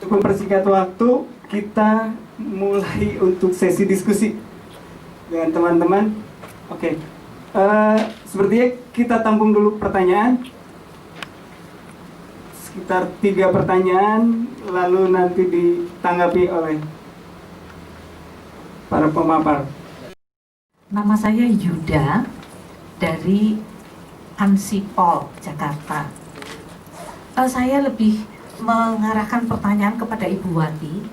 Untuk mempersingkat waktu, kita mulai untuk sesi diskusi dengan teman-teman. Oke, sepertinya kita tampung dulu pertanyaan. Sekitar 3 pertanyaan, lalu nanti ditanggapi oleh para pemapar. Nama saya Yuda dari Ansipol, Jakarta. Saya lebih mengarahkan pertanyaan kepada Ibu Wati,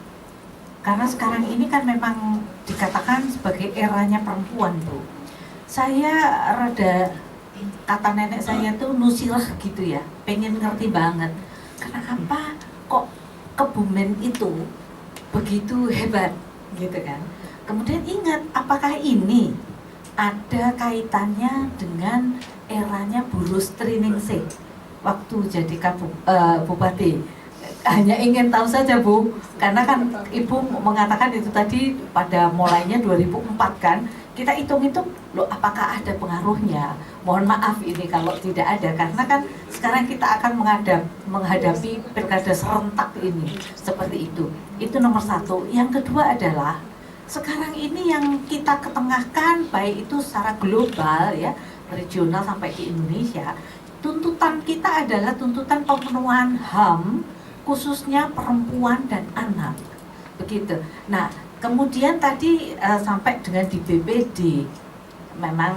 karena sekarang ini kan memang dikatakan sebagai eranya perempuan, Bu. Saya rada, kata nenek saya tuh nusilah gitu ya, pengen ngerti banget kenapa kok Kebumen itu begitu hebat gitu kan. Kemudian ingat, apakah ini ada kaitannya dengan eranya Bu Rustriningsih waktu jadi bupati? Hanya ingin tahu saja, Bu, karena kan Ibu mengatakan itu tadi pada mulainya 2004 kan. Kita hitung-hitung, loh apakah ada pengaruhnya? Mohon maaf ini kalau tidak ada, karena kan sekarang kita akan menghadapi pilkada serentak ini, seperti itu. Itu nomor satu. Yang kedua adalah, sekarang ini yang kita ketengahkan, baik itu secara global ya, regional sampai di Indonesia, tuntutan kita adalah tuntutan pemenuhan HAM, khususnya perempuan dan anak, begitu. Nah, kemudian tadi sampai dengan di BPD, memang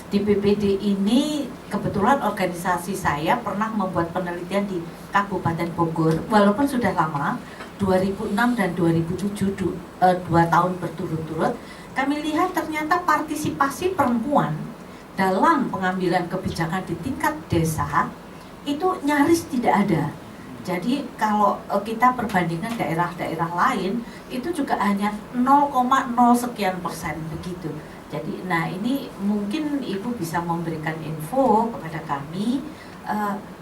di BPD ini kebetulan organisasi saya pernah membuat penelitian di Kabupaten Bogor, walaupun sudah lama, 2006 dan 2007, 2 tahun berturut-turut, kami lihat ternyata partisipasi perempuan dalam pengambilan kebijakan di tingkat desa itu nyaris tidak ada. Jadi kalau kita perbandingkan daerah-daerah lain, itu juga hanya 0,0 sekian persen begitu. Jadi, nah ini mungkin Ibu bisa memberikan info kepada kami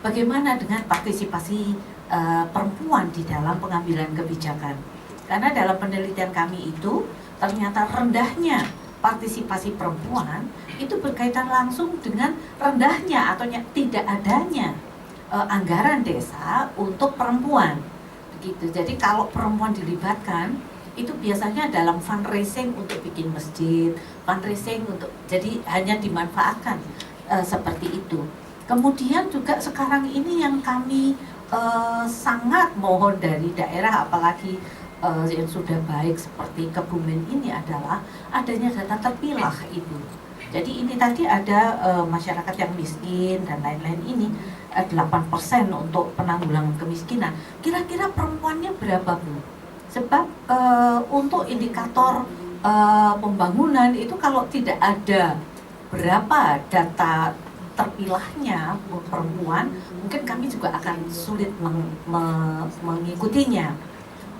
bagaimana dengan partisipasi perempuan di dalam pengambilan kebijakan. Karena dalam penelitian kami itu ternyata rendahnya partisipasi perempuan itu berkaitan langsung dengan rendahnya atau tidak adanya anggaran desa untuk perempuan, begitu. Jadi kalau perempuan dilibatkan itu biasanya dalam fundraising untuk bikin masjid, fundraising untuk, jadi hanya dimanfaatkan seperti itu. Kemudian juga sekarang ini yang kami sangat mohon dari daerah, apalagi yang sudah baik seperti Kebumen ini adalah adanya data terpilah itu. Jadi ini tadi ada masyarakat yang miskin dan lain-lain ini 8% untuk penanggulangan kemiskinan. Kira-kira perempuannya berapa, Bu? Sebab untuk indikator pembangunan itu kalau tidak ada berapa data terpilahnya perempuan, mungkin kami juga akan sulit mengikutinya.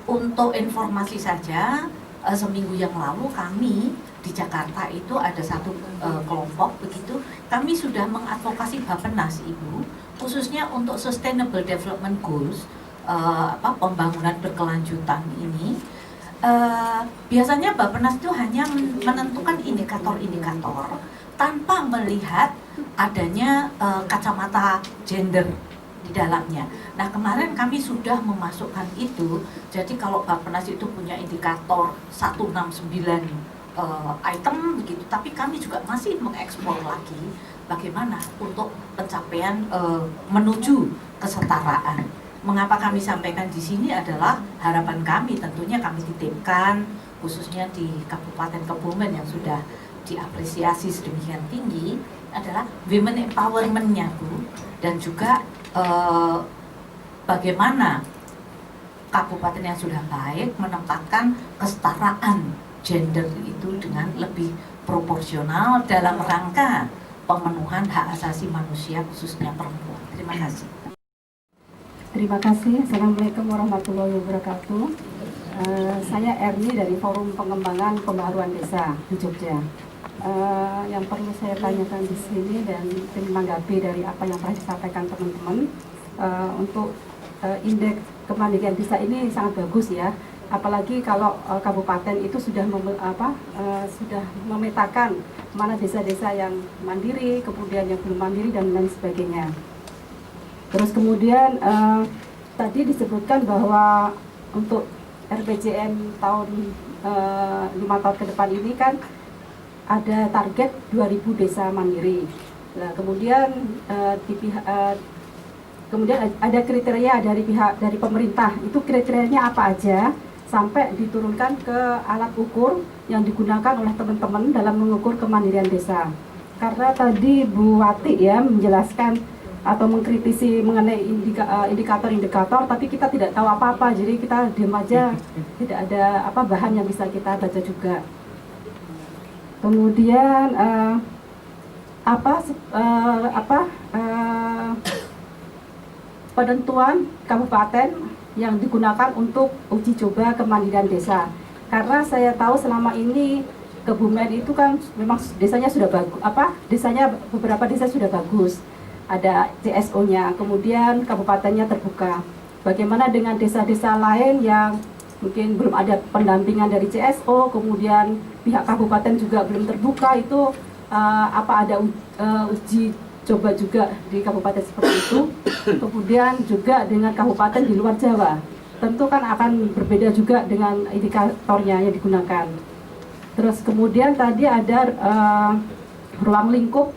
Untuk informasi saja, seminggu yang lalu kami di Jakarta itu ada satu kelompok begitu, kami sudah mengadvokasi Bappenas, Ibu, khususnya untuk Sustainable Development Goals, pembangunan berkelanjutan ini. Biasanya Bappenas itu hanya menentukan indikator-indikator tanpa melihat adanya kacamata gender di dalamnya. Nah, kemarin kami sudah memasukkan itu. Jadi kalau Bappenas itu punya indikator 169 item begitu, tapi kami juga masih mengeksplor lagi bagaimana untuk pencapaian menuju kesetaraan. Mengapa kami sampaikan di sini adalah harapan kami, tentunya kami titipkan khususnya di Kabupaten Kebumen yang sudah diapresiasi sedemikian tinggi adalah women empowerment-nya, Bu, dan juga bagaimana kabupaten yang sudah baik menempatkan kesetaraan gender itu dengan lebih proporsional dalam rangka pemenuhan hak asasi manusia khususnya perempuan. Terima kasih. Terima kasih. Assalamualaikum warahmatullahi wabarakatuh. Saya Erni dari Forum Pengembangan Pembaharuan Desa di Jogja. Yang perlu saya tanyakan di sini dan menanggapi dari apa yang telah disampaikan teman-teman, untuk indeks kemandirian desa ini sangat bagus ya. Apalagi kalau kabupaten itu sudah memetakan mana desa-desa yang mandiri, kemudian yang belum mandiri dan lain sebagainya. Terus kemudian tadi disebutkan bahwa untuk RPJM tahun 5 tahun ke depan ini kan ada target 2000 desa mandiri. Nah, kemudian kemudian ada kriteria dari pemerintah. Itu kriterianya apa aja sampai diturunkan ke alat ukur yang digunakan oleh teman-teman dalam mengukur kemandirian desa. Karena tadi Bu Wati ya menjelaskan atau mengkritisi mengenai indikator-indikator, tapi kita tidak tahu apa-apa, jadi kita diam aja, tidak ada bahan yang bisa kita baca juga. Kemudian penentuan kabupaten yang digunakan untuk uji coba kemandirian desa. Karena saya tahu selama ini Kebumen itu kan memang desanya sudah bagus, beberapa desa sudah bagus, ada CSO-nya, kemudian kabupatennya terbuka. Bagaimana dengan desa-desa lain yang mungkin belum ada pendampingan dari CSO, kemudian pihak kabupaten juga belum terbuka, itu ada uji coba juga di kabupaten seperti itu. Kemudian juga dengan kabupaten di luar Jawa, tentu kan akan berbeda juga dengan indikatornya yang digunakan. Terus kemudian tadi ada ruang lingkup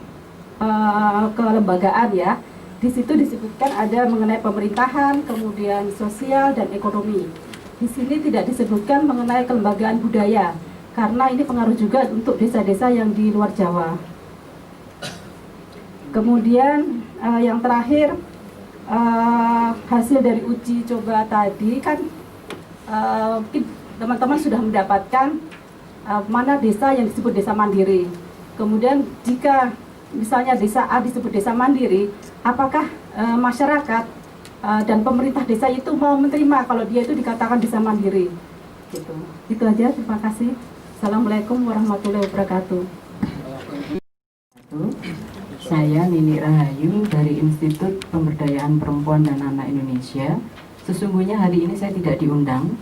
kelembagaan ya. Di situ disebutkan ada mengenai pemerintahan, kemudian sosial dan ekonomi. Di sini tidak disebutkan mengenai kelembagaan budaya, karena ini pengaruh juga untuk desa-desa yang di luar Jawa. Kemudian yang terakhir, hasil dari uji coba tadi kan mungkin teman-teman sudah mendapatkan mana desa yang disebut desa mandiri. Kemudian jika misalnya desa A disebut desa mandiri, apakah masyarakat dan pemerintah desa itu mau menerima kalau dia itu dikatakan desa mandiri? Gitu. Itu aja, terima kasih. Assalamualaikum warahmatullahi wabarakatuh. Saya Nini Rahayu dari Institut Pemberdayaan Perempuan dan Anak Indonesia. Sesungguhnya hari ini saya tidak diundang,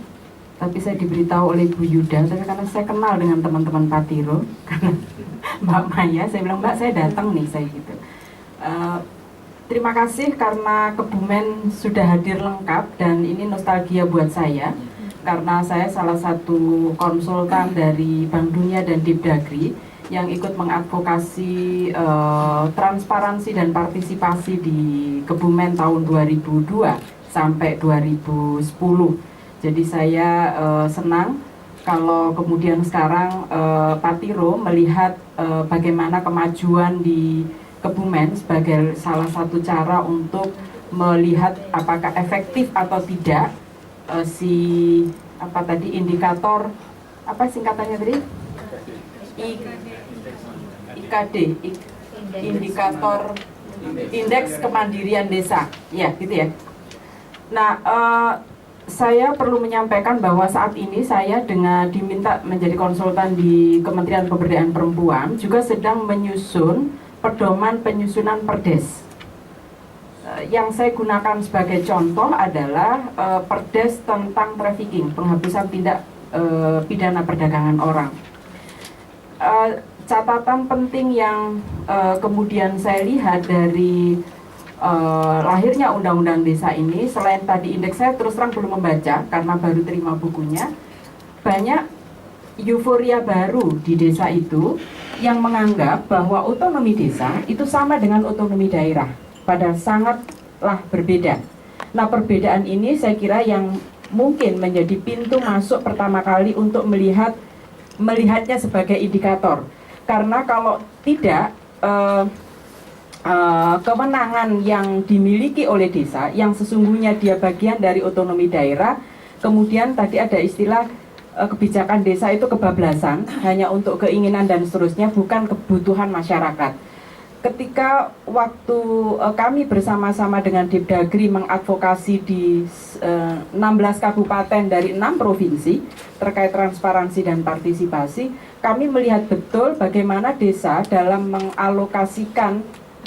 tapi saya diberitahu oleh Bu Yuda, tapi karena saya kenal dengan teman-teman Patiro, karena Mbak Maya, saya bilang, Mbak, saya datang nih, saya gitu. Terima kasih karena Kebumen sudah hadir lengkap, dan ini nostalgia buat saya, karena saya salah satu konsultan dari Bank Dunia dan Dipdagri yang ikut mengadvokasi transparansi dan partisipasi di Kebumen tahun 2002 sampai 2010. Jadi saya senang kalau kemudian sekarang Patiro melihat bagaimana kemajuan di Kebumen sebagai salah satu cara untuk melihat apakah efektif atau tidak indikator singkatannya tadi IKD, indikator indeks kemandirian desa, ya gitu ya. Nah, saya perlu menyampaikan bahwa saat ini saya diminta menjadi konsultan di Kementerian Pemberdayaan Perempuan juga sedang menyusun pedoman penyusunan Perdes. Yang saya gunakan sebagai contoh adalah Perdes tentang trafficking, penghapusan tindak pidana perdagangan orang. Catatan penting yang kemudian saya lihat dari lahirnya Undang-Undang Desa ini, selain tadi indeks, saya terus terang belum membaca karena baru terima bukunya, banyak euforia baru di desa itu yang menganggap bahwa otonomi desa itu sama dengan otonomi daerah, padahal sangatlah berbeda. Nah, perbedaan ini saya kira yang mungkin menjadi pintu masuk pertama kali untuk melihatnya sebagai indikator, karena kalau tidak kewenangan yang dimiliki oleh desa yang sesungguhnya dia bagian dari otonomi daerah, kemudian tadi ada istilah kebijakan desa itu kebablasan, hanya untuk keinginan dan seterusnya, bukan kebutuhan masyarakat. Ketika waktu kami bersama-sama dengan Dipdagri mengadvokasi di 16 kabupaten dari 6 provinsi terkait transparansi dan partisipasi, kami melihat betul bagaimana desa dalam mengalokasikan,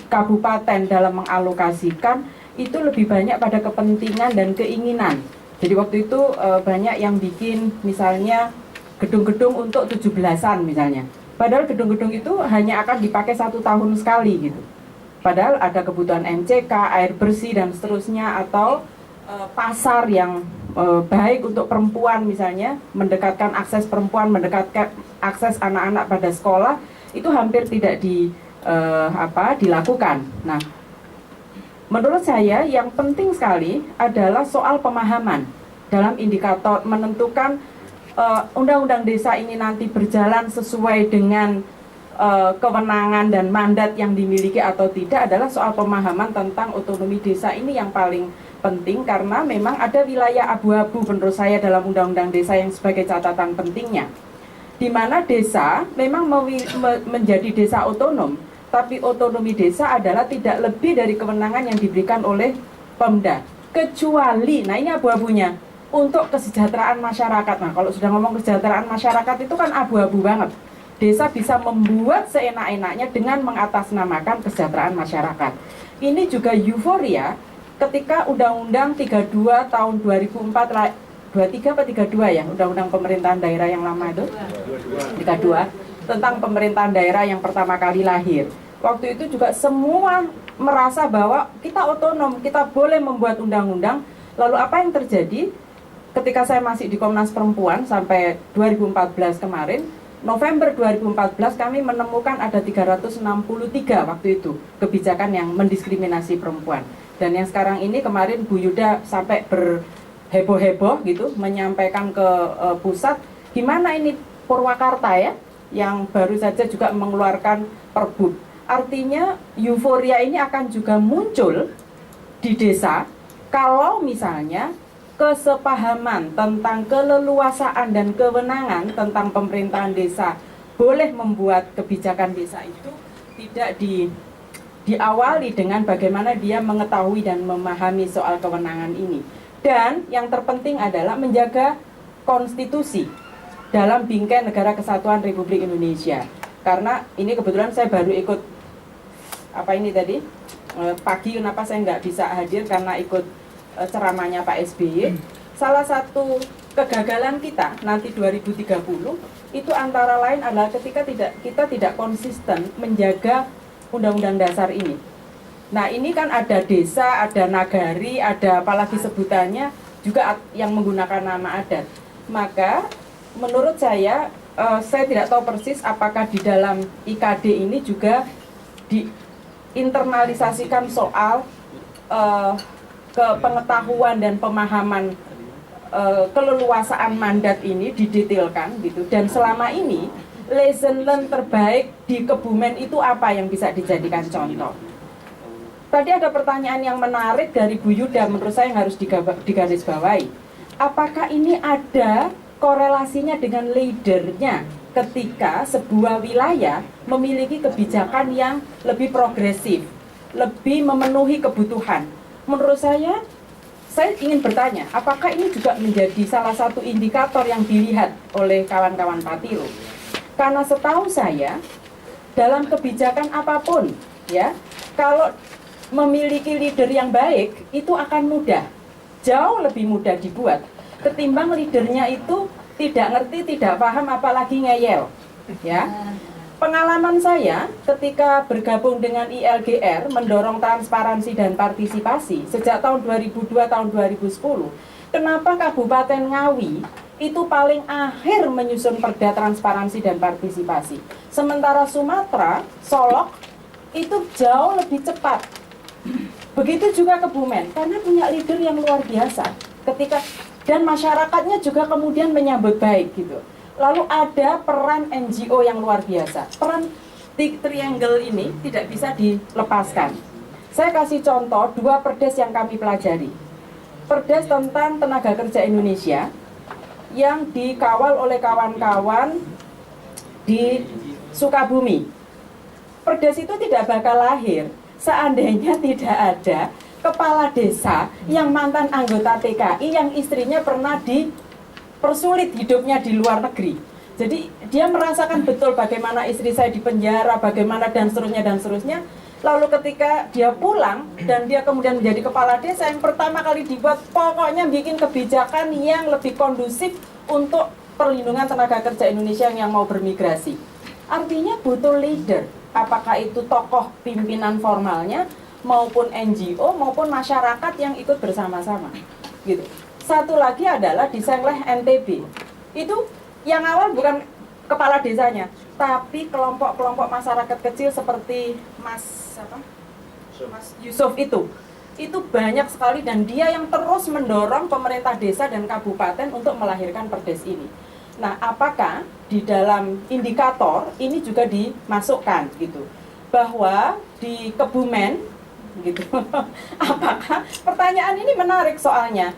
kabupaten dalam mengalokasikan itu lebih banyak pada kepentingan dan keinginan. Jadi waktu itu banyak yang bikin misalnya gedung-gedung untuk 17-an misalnya. Padahal gedung-gedung itu hanya akan dipakai 1 tahun sekali gitu. Padahal ada kebutuhan MCK, air bersih dan seterusnya, atau pasar yang baik untuk perempuan, misalnya mendekatkan akses perempuan, mendekatkan akses anak-anak pada sekolah, itu hampir tidak dilakukan. Nah, menurut saya yang penting sekali adalah soal pemahaman dalam indikator menentukan undang-undang desa ini nanti berjalan sesuai dengan kewenangan dan mandat yang dimiliki atau tidak, adalah soal pemahaman tentang otonomi desa ini yang paling penting, karena memang ada wilayah abu-abu menurut saya dalam undang-undang desa yang sebagai catatan pentingnya, di mana desa memang menjadi desa otonom, tapi otonomi desa adalah tidak lebih dari kewenangan yang diberikan oleh Pemda, kecuali, nah ini abu-abunya, untuk kesejahteraan masyarakat. Nah, kalau sudah ngomong kesejahteraan masyarakat itu kan abu-abu banget. Desa bisa membuat seenak-enaknya dengan mengatasnamakan kesejahteraan masyarakat. Ini juga euforia ketika Undang-Undang 32 tahun 2004, 23 atau 32 ya, Undang-Undang Pemerintahan Daerah yang lama itu, 32, tentang pemerintahan daerah yang pertama kali lahir. Waktu itu juga semua merasa bahwa kita otonom, kita boleh membuat undang-undang. Lalu apa yang terjadi? Ketika saya masih di Komnas Perempuan sampai 2014 kemarin, November 2014 kami menemukan ada 363 waktu itu kebijakan yang mendiskriminasi perempuan. Dan yang sekarang ini kemarin Bu Yuda sampai berheboh-heboh gitu menyampaikan ke pusat, gimana ini Purwakarta ya, yang baru saja juga mengeluarkan Perbup. Artinya euforia ini akan juga muncul di desa kalau misalnya kesepahaman tentang keleluasaan dan kewenangan tentang pemerintahan desa boleh membuat kebijakan desa itu tidak diawali dengan bagaimana dia mengetahui dan memahami soal kewenangan ini. Dan yang terpenting adalah menjaga konstitusi dalam bingkai Negara Kesatuan Republik Indonesia. Karena ini kebetulan saya baru ikut pagi, kenapa saya nggak bisa hadir karena ikut ceramahnya Pak SBY. Salah satu kegagalan kita nanti 2030 itu antara lain adalah ketika kita tidak konsisten menjaga undang-undang dasar ini. Nah, ini kan ada desa, ada nagari, ada apalagi sebutannya juga yang menggunakan nama adat. Maka menurut saya tidak tahu persis apakah di dalam IKD ini juga diinternalisasikan soal pengetahuan dan pemahaman keleluasaan mandat ini didetailkan gitu. Dan selama ini lesson learn terbaik di Kebumen itu apa yang bisa dijadikan contoh? Tadi ada pertanyaan yang menarik dari Bu Yuda, menurut saya yang harus digarisbawahi. Apakah ini ada korelasinya dengan leadernya ketika sebuah wilayah memiliki kebijakan yang lebih progresif, lebih memenuhi kebutuhan? Menurut saya ingin bertanya, apakah ini juga menjadi salah satu indikator yang dilihat oleh kawan-kawan Patiro? Karena setahu saya, dalam kebijakan apapun, ya, kalau memiliki leader yang baik, itu akan mudah, jauh lebih mudah dibuat, ketimbang leadernya itu tidak ngerti, tidak paham, apalagi ngeyel, ya. Pengalaman saya ketika bergabung dengan ILGR mendorong transparansi dan partisipasi sejak tahun 2002 tahun 2010. Kenapa Kabupaten Ngawi itu paling akhir menyusun perda transparansi dan partisipasi, sementara Sumatera, Solok itu jauh lebih cepat. Begitu juga Kebumen, karena punya leader yang luar biasa. Dan masyarakatnya juga kemudian menyambut baik gitu. Lalu ada peran NGO yang luar biasa. Peran triangle ini tidak bisa dilepaskan. Saya kasih contoh 2 perdes yang kami pelajari. Perdes tentang tenaga kerja Indonesia yang dikawal oleh kawan-kawan di Sukabumi. Perdes itu tidak bakal lahir seandainya tidak ada kepala desa yang mantan anggota TKI yang istrinya pernah dipersulit hidupnya di luar negeri. Jadi dia merasakan betul bagaimana istri saya dipenjara, bagaimana dan seterusnya. Lalu ketika dia pulang dan dia kemudian menjadi kepala desa, yang pertama kali dibuat pokoknya bikin kebijakan yang lebih kondusif untuk perlindungan tenaga kerja Indonesia yang mau bermigrasi. Artinya butuh leader, apakah itu tokoh pimpinan formalnya maupun NGO maupun masyarakat yang ikut bersama-sama gitu. Satu lagi adalah di Sengleh NTB. Itu yang awal bukan kepala desanya, tapi kelompok-kelompok masyarakat kecil seperti Mas Yusuf itu banyak sekali, dan dia yang terus mendorong pemerintah desa dan kabupaten untuk melahirkan perdes ini. Nah, apakah di dalam indikator ini juga dimasukkan gitu, bahwa di Kebumen gitu apakah, pertanyaan ini menarik soalnya,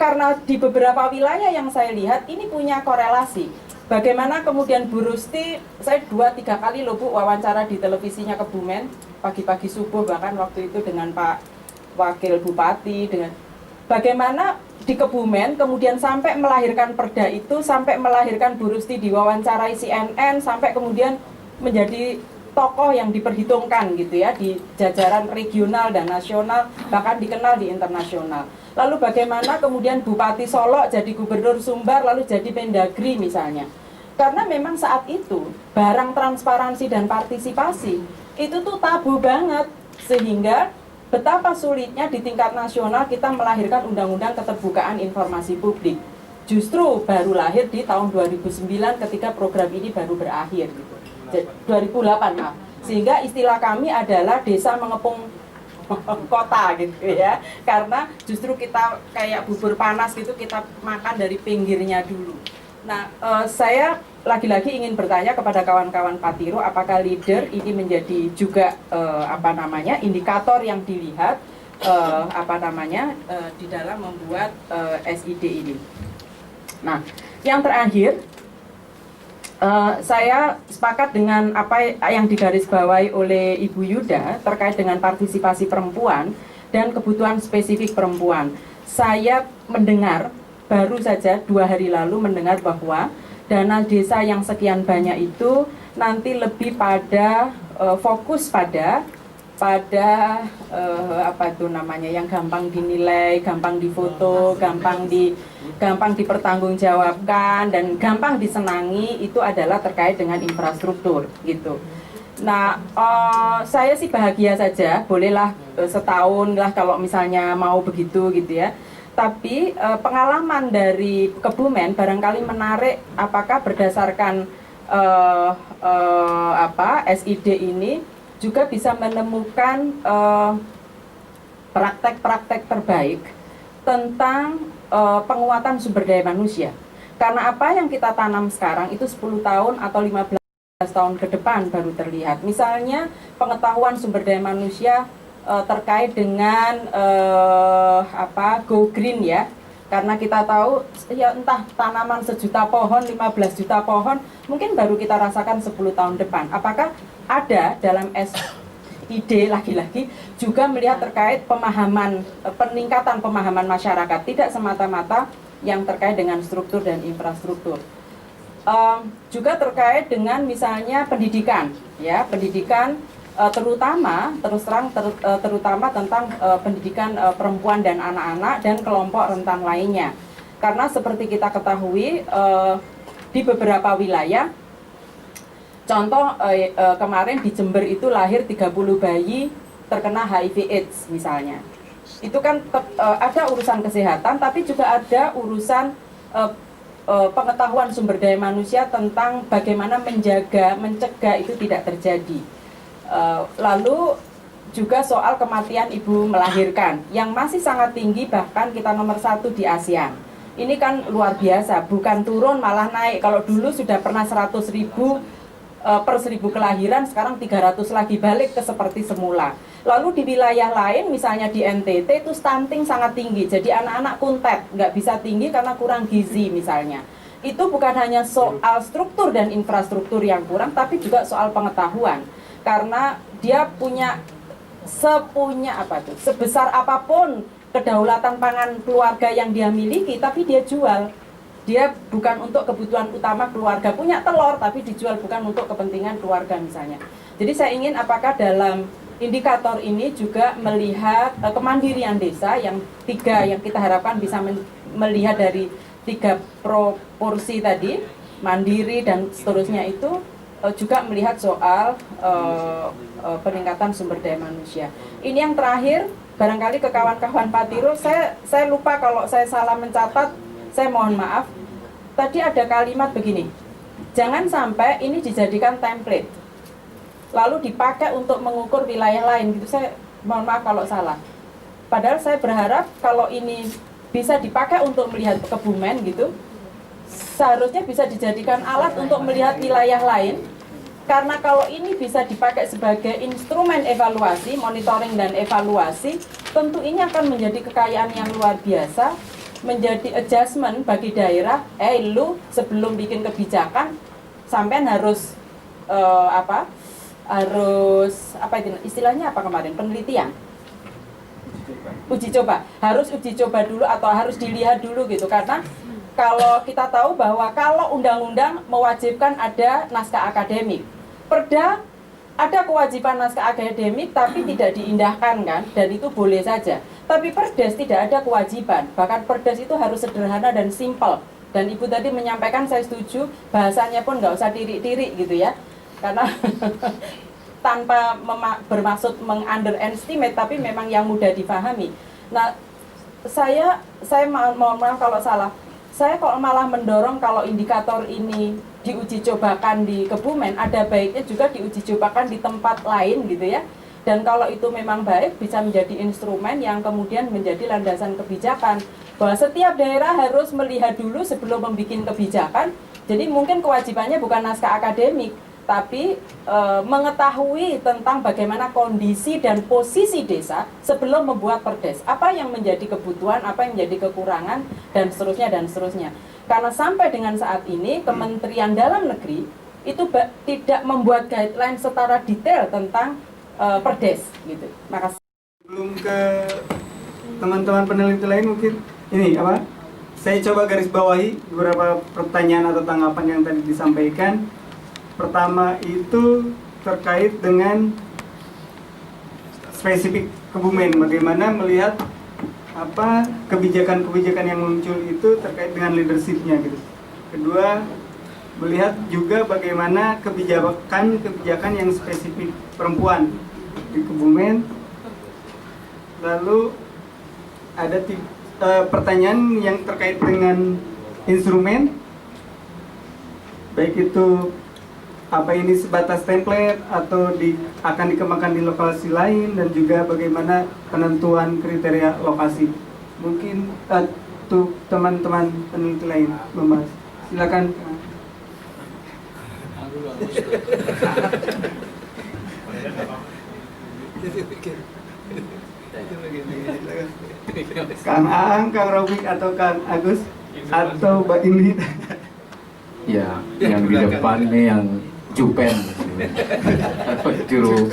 karena di beberapa wilayah yang saya lihat ini punya korelasi. Bagaimana kemudian Bu Rusti, saya 2-3 kali loh Bu wawancara di televisinya Kebumen, pagi-pagi subuh bahkan waktu itu dengan Pak Wakil Bupati, dengan bagaimana di Kebumen kemudian sampai melahirkan perda itu, sampai melahirkan Bu Rusti diwawancarai CNN, sampai kemudian menjadi tokoh yang diperhitungkan gitu ya di jajaran regional dan nasional, bahkan dikenal di internasional. Lalu bagaimana kemudian Bupati Solo jadi Gubernur Sumbar, lalu jadi Mendagri misalnya. Karena memang saat itu barang transparansi dan partisipasi itu tuh tabu banget, sehingga betapa sulitnya di tingkat nasional kita melahirkan undang-undang keterbukaan informasi publik. Justru baru lahir di tahun 2009 ketika program ini baru berakhir gitu. 2008 maaf. Sehingga istilah kami adalah desa mengepung kota gitu ya, karena justru kita kayak bubur panas gitu, kita makan dari pinggirnya dulu. Nah, saya lagi-lagi ingin bertanya kepada kawan-kawan Patiro, apakah leader ini menjadi juga indikator yang dilihat di dalam membuat SID ini. Nah, yang terakhir, saya sepakat dengan apa yang digarisbawahi oleh Ibu Yuda terkait dengan partisipasi perempuan dan kebutuhan spesifik perempuan. Saya mendengar, baru saja 2 hari lalu mendengar bahwa dana desa yang sekian banyak itu nanti lebih pada fokus pada yang gampang dinilai, gampang difoto, gampang dipertanggungjawabkan dan gampang disenangi, itu adalah terkait dengan infrastruktur gitu. Nah, saya sih bahagia saja, bolehlah setahun lah kalau misalnya mau begitu gitu ya. Tapi pengalaman dari Kebumen barangkali menarik, apakah berdasarkan SID ini juga bisa menemukan praktek-praktek terbaik tentang penguatan sumber daya manusia. Karena apa yang kita tanam sekarang itu 10 tahun atau 15 tahun ke depan baru terlihat. Misalnya pengetahuan sumber daya manusia terkait dengan go green ya. Karena kita tahu ya entah tanaman 1 juta pohon, 15 juta pohon, mungkin baru kita rasakan 10 tahun depan. Apakah ada dalam SID lagi-lagi juga melihat terkait pemahaman, peningkatan pemahaman masyarakat, tidak semata-mata yang terkait dengan struktur dan infrastruktur. Juga terkait dengan misalnya pendidikan, ya pendidikan terutama terutama tentang pendidikan perempuan dan anak-anak dan kelompok rentan lainnya. Karena seperti kita ketahui di beberapa wilayah, contoh kemarin di Jember itu lahir 30 bayi terkena HIV AIDS misalnya. Itu kan ada urusan kesehatan, tapi juga ada urusan pengetahuan sumber daya manusia tentang bagaimana mencegah itu tidak terjadi. Lalu juga soal kematian ibu melahirkan yang masih sangat tinggi, bahkan kita nomor 1 di ASEAN. Ini kan luar biasa, bukan turun malah naik. Kalau dulu sudah pernah 100.000 per 1.000 kelahiran, sekarang 300 lagi, balik ke seperti semula. Lalu di wilayah lain, misalnya di NTT itu stunting sangat tinggi, jadi anak-anak kuntet, nggak bisa tinggi karena kurang gizi misalnya. Itu bukan hanya soal struktur dan infrastruktur yang kurang, tapi juga soal pengetahuan. Karena dia sebesar apapun kedaulatan pangan keluarga yang dia miliki, tapi dia jual. Dia bukan untuk kebutuhan utama keluarga, punya telur tapi dijual bukan untuk kepentingan keluarga misalnya. Jadi saya ingin apakah dalam indikator ini juga melihat kemandirian desa yang 3 yang kita harapkan bisa melihat dari 3 proporsi tadi, mandiri dan seterusnya itu juga melihat soal peningkatan sumber daya manusia. Ini yang terakhir, barangkali ke kawan-kawan Patiro, saya lupa kalau saya salah mencatat, saya mohon maaf. Tadi ada kalimat begini, jangan sampai ini dijadikan template, lalu dipakai untuk mengukur wilayah lain gitu. Saya mohon maaf kalau salah. Padahal saya berharap kalau ini bisa dipakai untuk melihat Kebumen gitu, seharusnya bisa dijadikan alat untuk melihat wilayah lain. Karena kalau ini bisa dipakai sebagai instrumen evaluasi, monitoring dan evaluasi, tentu ini akan menjadi kekayaan yang luar biasa, menjadi adjustment bagi daerah. Lu sebelum bikin kebijakan, sampean harus istilahnya apa kemarin, penelitian, uji coba, harus uji coba dulu atau harus dilihat dulu gitu. Karena kalau kita tahu bahwa kalau undang-undang mewajibkan ada naskah akademik, Perda ada kewajiban naskah akademik tapi tidak diindahkan kan, dan itu boleh saja. Tapi Perdes tidak ada kewajiban, bahkan Perdes itu harus sederhana dan simple. Dan Ibu tadi menyampaikan, saya setuju, bahasanya pun nggak usah tirik-tirik gitu ya, karena tanpa bermaksud meng-underestimate, tapi memang yang mudah difahami. Nah, saya mohon maaf kalau salah. Saya kok malah mendorong kalau indikator ini diuji cobakan di Kebumen, ada baiknya juga diuji cobakan di tempat lain gitu ya. Dan kalau itu memang baik, bisa menjadi instrumen yang kemudian menjadi landasan kebijakan. Bahwa setiap daerah harus melihat dulu sebelum membuat kebijakan. Jadi mungkin kewajibannya bukan naskah akademik, tapi mengetahui tentang bagaimana kondisi dan posisi desa sebelum membuat perdes. Apa yang menjadi kebutuhan, apa yang menjadi kekurangan, dan seterusnya dan seterusnya. Karena sampai dengan saat ini Kementerian Dalam Negeri itu tidak membuat guideline secara detail tentang perdes gitu. Makasih. Belum ke teman-teman peneliti lain mungkin ini apa? Saya coba garis bawahi beberapa pertanyaan atau tanggapan yang tadi disampaikan. Pertama itu terkait dengan spesifik Kebumen, bagaimana melihat apa kebijakan-kebijakan yang muncul itu terkait dengan leadership-nya gitu. Kedua, melihat juga bagaimana kebijakan yang spesifik perempuan di Kebumen. Lalu ada pertanyaan yang terkait dengan instrumen, baik itu apa ini sebatas template atau akan dikembangkan di lokasi lain, dan juga bagaimana penentuan kriteria lokasi. Mungkin untuk teman-teman peneliti lain membahas. Silakan. Kang Aang, Kang Robik, atau Kang Agus, atau Mbak Indi. Ya, yang di depan ini yang Jupen, juru.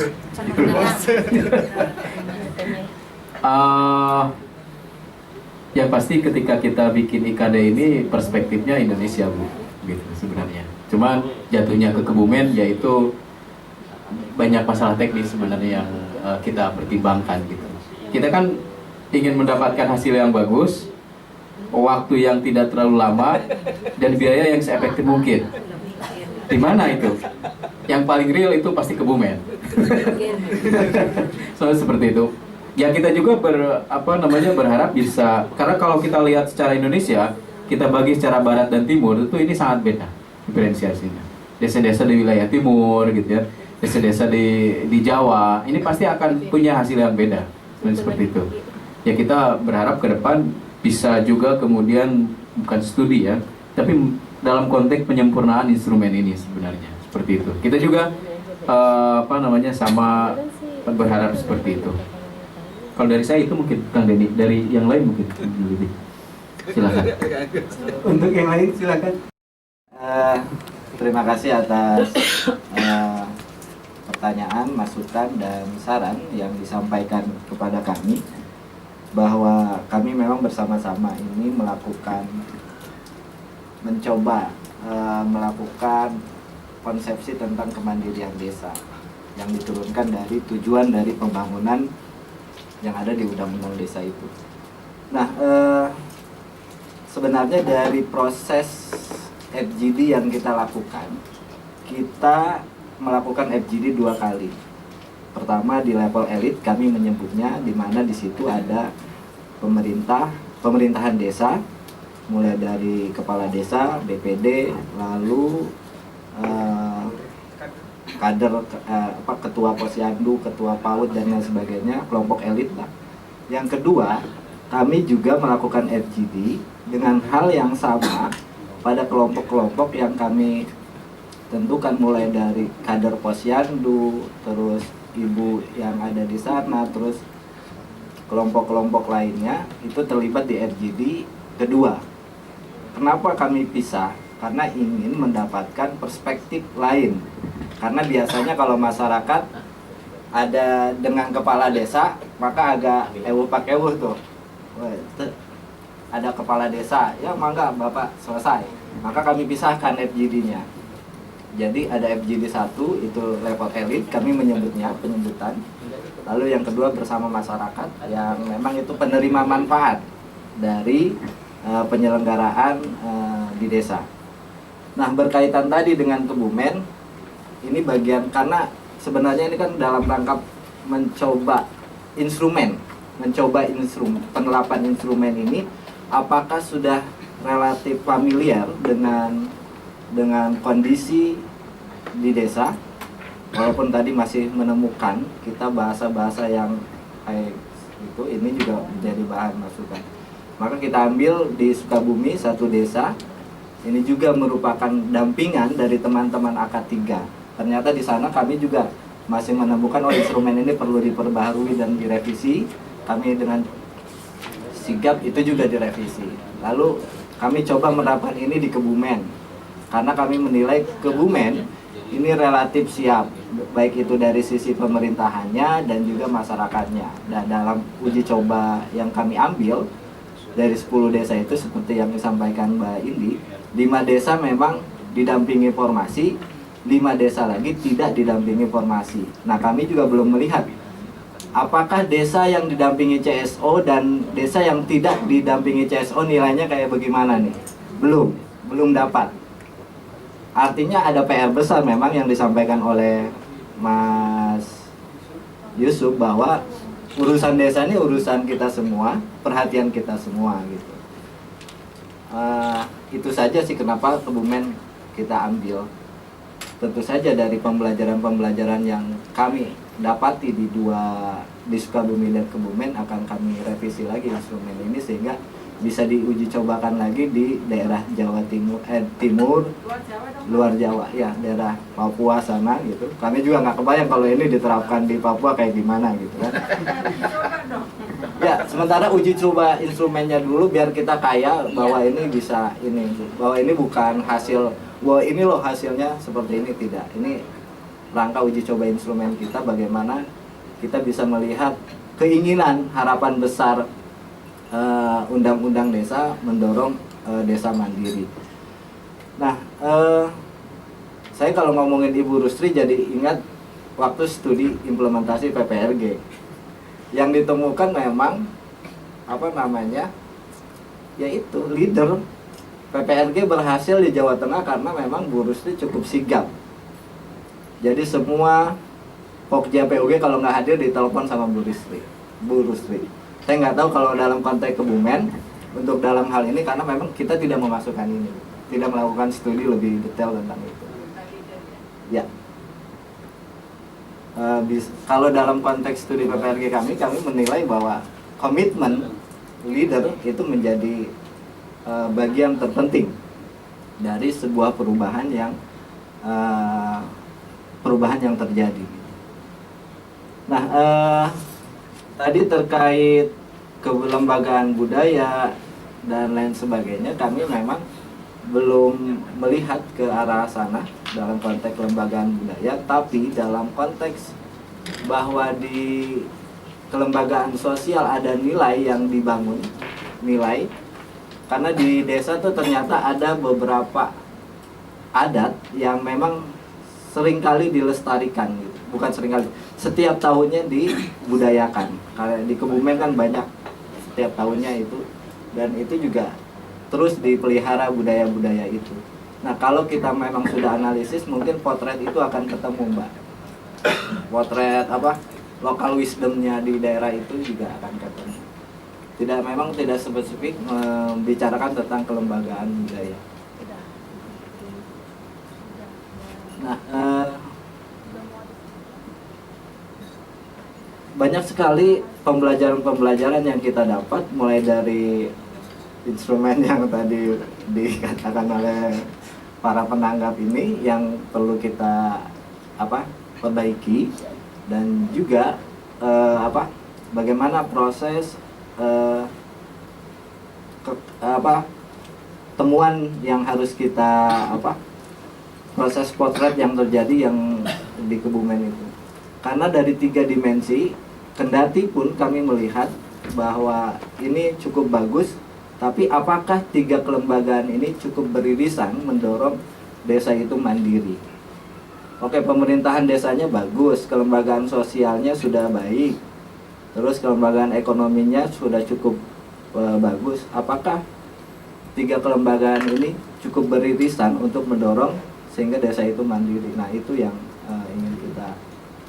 Yang pasti ketika kita bikin IKD ini perspektifnya Indonesia, Bu, gitu sebenarnya. Cuman jatuhnya ke Kebumen, yaitu banyak masalah teknis sebenarnya yang kita pertimbangkan gitu. Kita kan ingin mendapatkan hasil yang bagus, waktu yang tidak terlalu lama, dan biaya yang seefektif mungkin. Di mana itu? Yang paling real itu pasti Kebumen. Soalnya seperti itu. Ya kita juga berharap bisa, karena kalau kita lihat secara Indonesia, kita bagi secara barat dan timur, itu ini sangat beda diferensiasinya. Desa-desa di wilayah timur gitu ya, desa-desa di Jawa, ini pasti akan punya hasil yang beda. Seperti itu. Ya kita berharap ke depan bisa juga kemudian bukan studi ya, tapi dalam konteks penyempurnaan instrumen ini sebenarnya seperti itu. Kita juga sama berharap seperti itu. Kalau dari saya itu mungkin Kang Denny, dari yang lain mungkin lebih. Silakan. Untuk yang lain silakan. Terima kasih atas pertanyaan, masukan, dan saran yang disampaikan kepada kami, bahwa kami memang bersama-sama ini mencoba melakukan konsepsi tentang kemandirian desa yang diturunkan dari tujuan dari pembangunan yang ada di Undang-Undang Desa itu. Nah, sebenarnya dari proses FGD yang kita lakukan, kita melakukan FGD 2 kali. Pertama di level elit kami menyebutnya, di mana di situ ada pemerintahan desa, mulai dari kepala desa, BPD, lalu kader, ketua posyandu, ketua PAUD dan lain sebagainya, kelompok elit lah. Yang kedua, kami juga melakukan FGD dengan hal yang sama pada kelompok-kelompok yang kami tentukan, mulai dari kader posyandu, terus ibu yang ada di sana, terus kelompok-kelompok lainnya itu terlibat di FGD kedua. Kenapa kami pisah? Karena ingin mendapatkan perspektif lain. Karena biasanya kalau masyarakat ada dengan kepala desa, maka agak ewuh pak ewuh tuh. Ada kepala desa, ya mangga Bapak selesai. Maka kami pisahkan FGD-nya. Jadi ada FGD 1 itu level elit, kami menyebutnya penyebutan. Lalu yang kedua bersama masyarakat yang memang itu penerima manfaat dari penyelenggaraan di desa. Nah, berkaitan tadi dengan Kebumen, ini bagian karena sebenarnya ini kan dalam rangka mencoba penerapan instrumen ini apakah sudah relatif familiar dengan kondisi di desa, walaupun tadi masih menemukan kita bahasa-bahasa yang kayak itu, ini juga menjadi bahan masukan. Maka kita ambil di Sukabumi, satu desa, ini juga merupakan dampingan dari teman-teman AK3. Ternyata di sana kami juga masih menemukan instrumen ini perlu diperbaharui dan direvisi. Kami dengan sigap itu juga direvisi. Lalu kami coba menerapkan ini di Kebumen, karena kami menilai Kebumen ini relatif siap, baik itu dari sisi pemerintahannya dan juga masyarakatnya. Dan dalam uji coba yang kami ambil dari 10 desa itu, seperti yang disampaikan Mbak Indi, 5 desa memang didampingi formasi, 5 desa lagi tidak didampingi formasi. Nah, kami juga belum melihat apakah desa yang didampingi CSO dan desa yang tidak didampingi CSO nilainya kayak bagaimana nih. Belum dapat. Artinya ada PR besar memang yang disampaikan oleh Mas Yusuf, bahwa urusan desa ini urusan kita semua, perhatian kita semua gitu. Itu saja sih kenapa Kebumen kita ambil. Tentu saja dari pembelajaran-pembelajaran yang kami dapati di Sukabumi dan Kebumen akan kami revisi lagi instrumen ini sehingga bisa diuji cobakan lagi di daerah Jawa Timur, luar Jawa, ya daerah Papua sana gitu. Kami juga nggak kebayang kalau ini diterapkan di Papua kayak gimana gitu kan. Ya, sementara uji coba instrumennya dulu biar kita kaya bahwa ini bisa ini, bahwa ini bukan hasil, bahwa ini loh hasilnya seperti ini, tidak. Ini rangka uji coba instrumen kita, bagaimana kita bisa melihat keinginan harapan besar undang-undang desa mendorong desa mandiri. Nah, saya kalau ngomongin Ibu Rusri jadi ingat waktu studi implementasi PPRG yang ditemukan memang yaitu leader PPRG berhasil di Jawa Tengah karena memang Bu Rusli cukup sigap. Jadi semua Pokja PUG kalau nggak hadir ditelepon sama Bu Rusli. Saya nggak tahu kalau dalam konteks Kebumen untuk dalam hal ini, karena memang kita tidak memasukkan ini, tidak melakukan studi lebih detail tentang itu. Ya. Kalau dalam konteks studi PPRG kami menilai bahwa komitmen leader itu menjadi bagian terpenting dari sebuah perubahan yang terjadi. Nah, tadi terkait kelembagaan budaya dan lain sebagainya, kami memang belum melihat ke arah sana dalam konteks kelembagaan budaya, tapi dalam konteks bahwa di kelembagaan sosial ada nilai yang dibangun, nilai, karena di desa tuh ternyata ada beberapa adat yang memang seringkali dilestarikan gitu. Bukan seringkali, setiap tahunnya dibudayakan. Karena di Kebumen kan banyak setiap tahunnya itu, dan itu juga terus dipelihara budaya-budaya itu. Nah, kalau kita memang sudah analisis, mungkin potret itu akan ketemu, Mbak. Potret apa? Lokal wisdomnya di daerah itu juga akan ketemu. Memang tidak spesifik membicarakan tentang kelembagaan budaya. Nah, banyak sekali pembelajaran-pembelajaran yang kita dapat, mulai dari instrumen yang tadi dikatakan oleh para penanggap ini yang perlu kita perbaiki, dan juga bagaimana proses temuan yang harus kita proses potret yang terjadi yang di Kebumen itu. Karena dari 3 dimensi, kendati pun kami melihat bahwa ini cukup bagus, tapi apakah 3 kelembagaan ini cukup beririsan mendorong desa itu mandiri? Oke, pemerintahan desanya bagus, kelembagaan sosialnya sudah baik, terus kelembagaan ekonominya sudah cukup bagus. Apakah 3 kelembagaan ini cukup beririsan untuk mendorong sehingga desa itu mandiri? Nah, itu yang ingin kita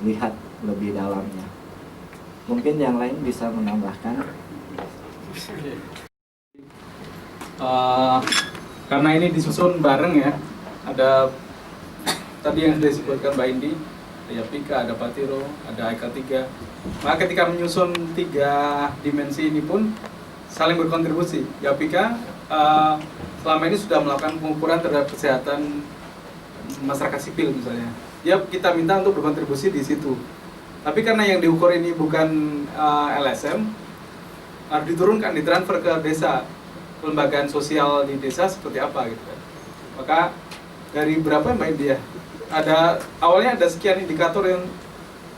lihat lebih dalamnya. Mungkin yang lain bisa menambahkan. Karena ini disusun bareng ya, ada tadi yang sudah disebutkan Mbak Indi, ada Yapika, ada Patiro, ada IK3. Maka ketika menyusun 3 dimensi ini pun saling berkontribusi. Yapika selama ini sudah melakukan pengukuran terhadap kesehatan masyarakat sipil misalnya. Ya, kita minta untuk berkontribusi di situ. Tapi karena yang diukur ini bukan LSM, harus diturunkan, ditransfer ke desa, kelembagaan sosial di desa seperti apa gitu kan. Maka dari berapa Mbak India? Awalnya ada sekian indikator yang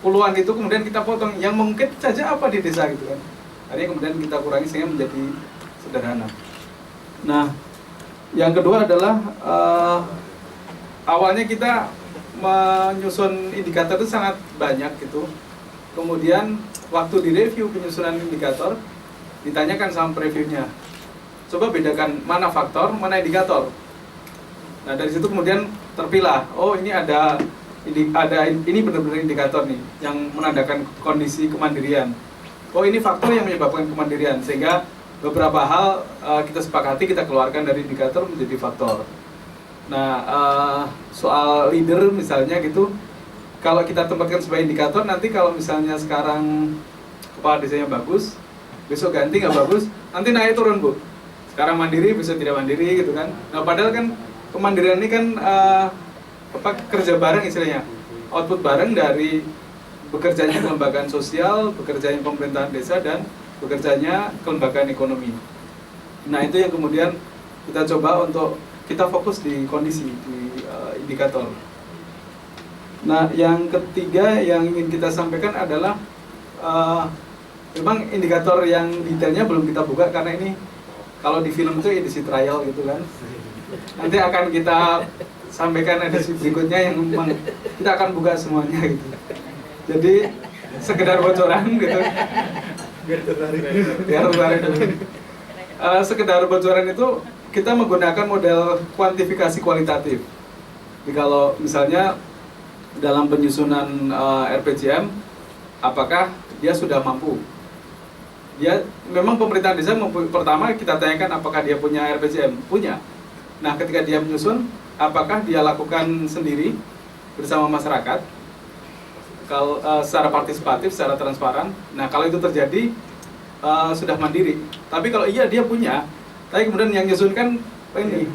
puluhan itu, kemudian kita potong yang mungkin saja apa di desa gitu kan. Akhirnya kemudian kita kurangi sehingga menjadi sederhana. Nah, yang kedua adalah awalnya kita menyusun indikator itu sangat banyak gitu. Kemudian waktu direview penyusunan indikator, ditanyakan sama previewnya, coba bedakan mana faktor, mana indikator. Nah, dari situ kemudian terpilah, oh ini ini benar-benar indikator nih yang menandakan kondisi kemandirian. Oh, ini faktor yang menyebabkan kemandirian, sehingga beberapa hal kita sepakati, kita keluarkan dari indikator menjadi faktor. Nah, soal leader misalnya gitu, kalau kita tempatkan sebagai indikator, nanti kalau misalnya sekarang kepala desanya bagus, besok ganti nggak bagus, nanti naik turun Bu. Sekarang mandiri, besok tidak mandiri gitu kan. Nah, padahal kan kemandirian ini kan kerja bareng istilahnya, output bareng dari bekerjanya kelembagaan sosial, bekerjanya pemerintahan desa, dan bekerjanya kelembagaan ekonomi. Nah, itu yang kemudian kita coba untuk kita fokus di kondisi, di indikator. Nah, yang ketiga yang ingin kita sampaikan adalah memang indikator yang detailnya belum kita buka karena ini kalau di film itu edisi trial gitu kan. Nanti akan kita sampaikan edisi berikutnya yang memang kita akan buka semuanya gitu. Jadi sekedar bocoran gitu. Biar tertarik dulu. Sekedar bocoran itu kita menggunakan model kuantifikasi kualitatif. Jadi kalau misalnya dalam penyusunan RPJM, apakah dia sudah mampu? Dia memang pemerintahan desa pertama kita tanyakan apakah dia punya RPJM? Punya. Nah, ketika dia menyusun, apakah dia lakukan sendiri bersama masyarakat? Kalau secara partisipatif, secara transparan. Nah, kalau itu terjadi sudah mandiri. Tapi kalau iya dia punya, tapi kemudian yang nyusun kan ini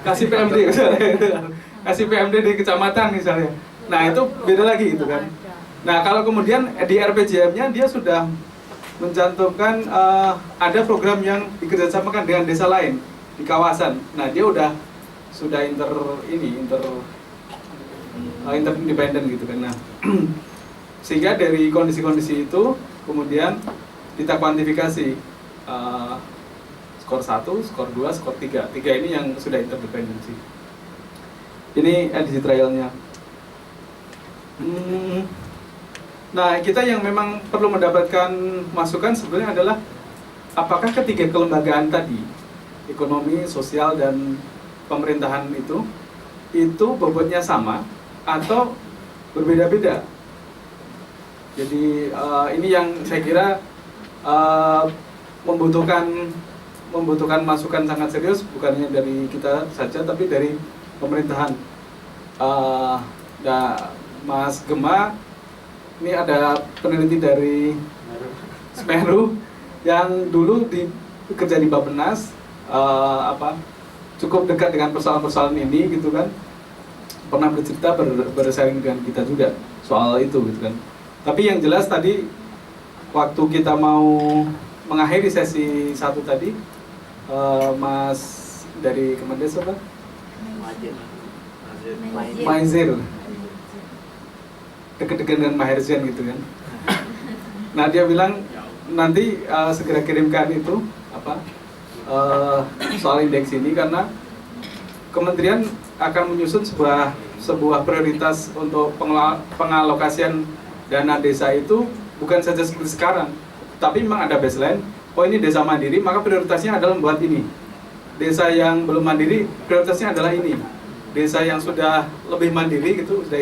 kasih PMD misalnya, kasih PMD di kecamatan misalnya. Nah, itu beda lagi gitu kan. Nah, kalau kemudian di RPJM-nya dia sudah mencantumkan ada program yang dikerjasamakan dengan desa lain di kawasan. Nah, dia sudah interdependen gitu kan. Nah, sehingga dari kondisi-kondisi itu kemudian kita kuantifikasi skor 1, skor 2, skor 3. 3 ini yang sudah interdependensi. Ini edisi trialnya. Nah, kita yang memang perlu mendapatkan masukan sebenarnya adalah apakah ketiga kelembagaan tadi, ekonomi, sosial, dan pemerintahan itu itu bobotnya sama atau berbeda-beda. Jadi ini yang saya kira membutuhkan masukan sangat serius, bukannya dari kita saja tapi dari pemerintahan. Mas Gema, ini ada peneliti dari Semeru yang dulu kerja di Bappenas, cukup dekat dengan persoalan-persoalan ini gitu kan, pernah bercerita bersharing dengan kita juga soal itu gitu kan. Tapi yang jelas tadi waktu kita mau mengakhiri sesi 1 tadi, Mas dari Kemendes apa? Maizir, deket-deket dengan Maherzian gitu kan. Nah dia bilang nanti segera kirimkan itu soal indeks ini, karena kementerian akan menyusun sebuah prioritas untuk pengalokasian dana desa itu, bukan saja seperti sekarang, tapi memang ada baseline. Oh ini desa mandiri, maka prioritasnya adalah membuat ini. Desa yang belum mandiri, prioritasnya adalah ini. Desa yang sudah lebih mandiri gitu, sudah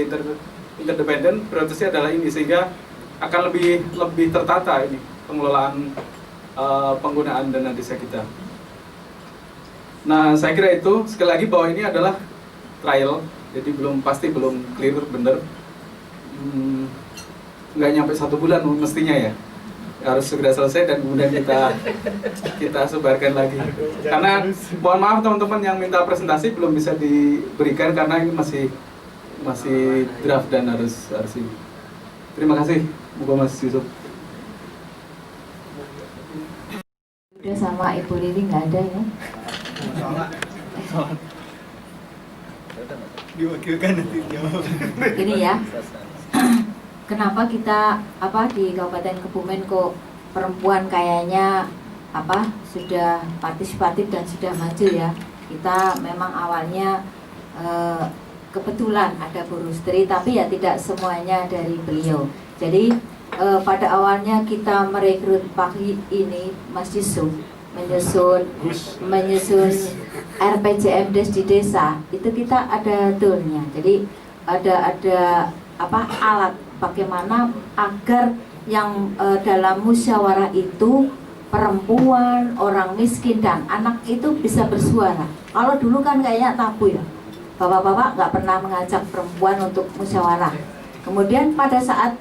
interdependen, prioritasnya adalah ini, sehingga akan lebih tertata ini pengelolaan penggunaan dana desa kita. Nah, saya kira itu sekali lagi bahwa ini adalah trial, jadi belum clear bener. Nggak nyampe 1 bulan mestinya ya, harus segera selesai dan kemudian kita sebarkan lagi. Karena mohon maaf teman-teman yang minta presentasi belum bisa diberikan karena ini masih draft dan harus ini. Terima kasih, Buko Mas Yusuf. Udah sama Ibu Lili nggak ada ya? Ini ya, kenapa kita di Kabupaten Kebumen kok perempuan kayaknya sudah partisipatif dan sudah maju ya? Kita memang awalnya kebetulan ada Bu Rustri, tapi ya tidak semuanya dari beliau. Jadi pada awalnya kita merekrut pagi ini Mas Yusuf menyusun RPJMdes di desa, itu kita ada toolnya. Jadi ada alat bagaimana agar yang dalam musyawarah itu perempuan, orang miskin dan anak itu bisa bersuara. Kalau dulu kan kayaknya tabu ya, bapak-bapak nggak pernah mengajak perempuan untuk musyawarah. Kemudian pada saat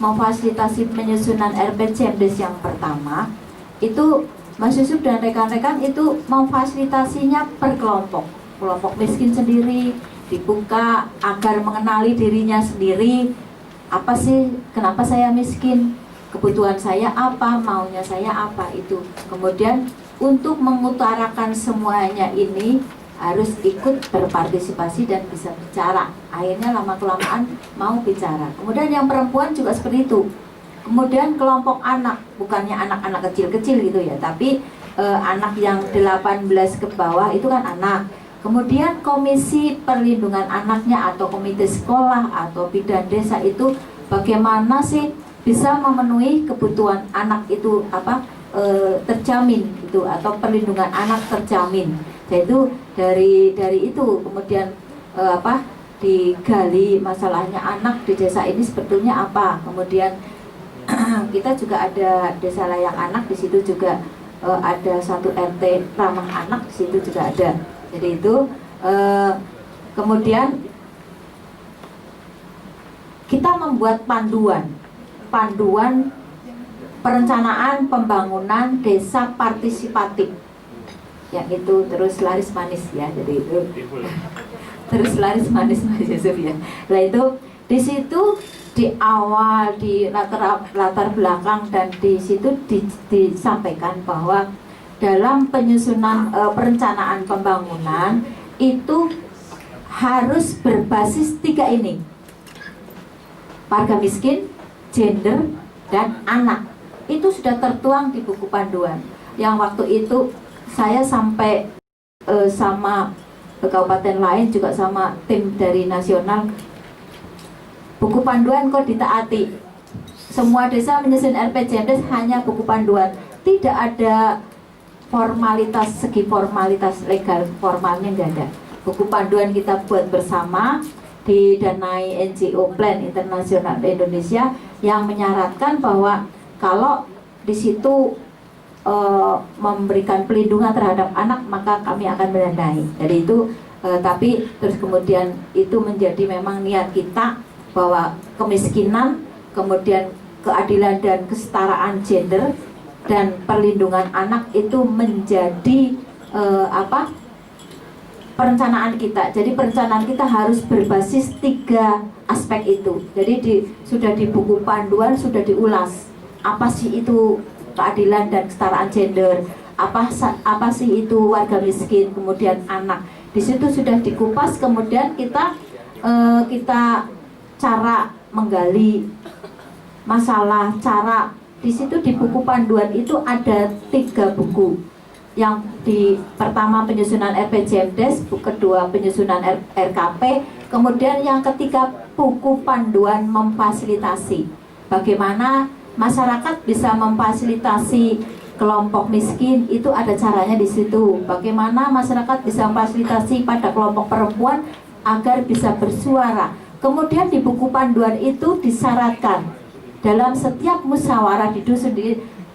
memfasilitasi penyusunan RPJMdes yang pertama, itu Mas Yusuf dan rekan-rekan itu memfasilitasinya per kelompok miskin sendiri, dibuka agar mengenali dirinya sendiri. Apa sih, kenapa saya miskin, kebutuhan saya apa, maunya saya apa, itu. Kemudian untuk mengutarakan semuanya ini harus ikut berpartisipasi dan bisa bicara. Akhirnya lama-kelamaan mau bicara. Kemudian yang perempuan juga seperti itu. Kemudian kelompok anak, bukannya anak-anak kecil-kecil gitu ya, tapi anak yang 18 ke bawah itu kan anak. Kemudian komisi perlindungan anaknya atau komite sekolah atau bidan desa itu bagaimana sih bisa memenuhi kebutuhan anak itu terjamin gitu, atau perlindungan anak terjamin. Yaitu dari itu kemudian digali masalahnya anak di desa ini sebetulnya apa. Kemudian kita juga ada desa layak anak, di situ juga ada satu RT ramah anak, di situ juga ada. Jadi itu kemudian kita membuat panduan perencanaan pembangunan desa partisipatif, yang itu terus laris manis ya. Jadi itu terus laris manis Mas Yusuf ya. Nah itu di situ di awal, di latar belakang dan di situ disampaikan bahwa dalam penyusunan perencanaan pembangunan itu harus berbasis 3 ini: warga miskin, gender, dan anak. Itu sudah tertuang di buku panduan yang waktu itu saya sampai sama kabupaten lain juga sama tim dari nasional. Buku panduan kok ditaati. Semua desa menyusun RPJMdes hanya buku panduan, tidak ada formalitas, segi formalitas legal formalnya nggak ada. buku panduan kita buat bersama, didanai NGO Plan Internasional Indonesia, yang menyarankan bahwa kalau di situ memberikan pelindungan terhadap anak, maka kami akan mendanai. Jadi itu tapi terus kemudian itu menjadi memang niat kita bahwa kemiskinan, kemudian keadilan dan kesetaraan gender dan perlindungan anak itu menjadi perencanaan kita. Jadi perencanaan kita harus berbasis 3 aspek itu. Jadi sudah di buku panduan sudah diulas apa sih itu keadilan dan kesetaraan gender, apa sih itu warga miskin, kemudian anak. Di situ sudah dikupas, kemudian kita cara menggali masalah, cara di situ di buku panduan itu ada 3 buku. Yang pertama penyusunan RPJMDes, buku kedua penyusunan RKP, kemudian yang ketiga buku panduan memfasilitasi bagaimana masyarakat bisa memfasilitasi kelompok miskin, itu ada caranya di situ. Bagaimana masyarakat bisa memfasilitasi pada kelompok perempuan agar bisa bersuara. Kemudian di buku panduan itu disyaratkan dalam setiap musyawarah di dusun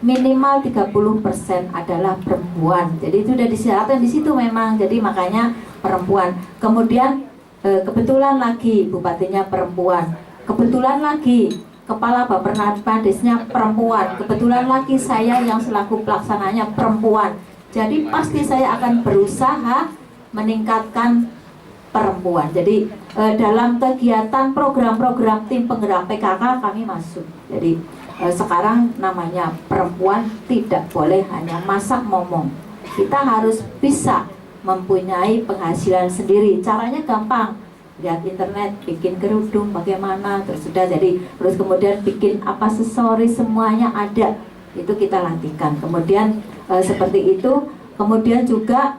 minimal 30% adalah perempuan. Jadi itu sudah disyaratkan di situ memang. Jadi makanya perempuan. Kemudian kebetulan lagi bupatinya perempuan. Kebetulan lagi kepala Bapernadesnya perempuan. Kebetulan lagi saya yang selaku pelaksananya perempuan. Jadi pasti saya akan berusaha meningkatkan perempuan. Jadi dalam kegiatan program-program tim penggerak PKK kami masuk. Jadi sekarang namanya perempuan tidak boleh hanya masak momong. Kita harus bisa mempunyai penghasilan sendiri. Caranya gampang. Lihat internet, bikin kerudung bagaimana, terus sudah jadi, terus kemudian bikin apa aksesoris semuanya ada, itu kita latihkan. Kemudian seperti itu. Kemudian juga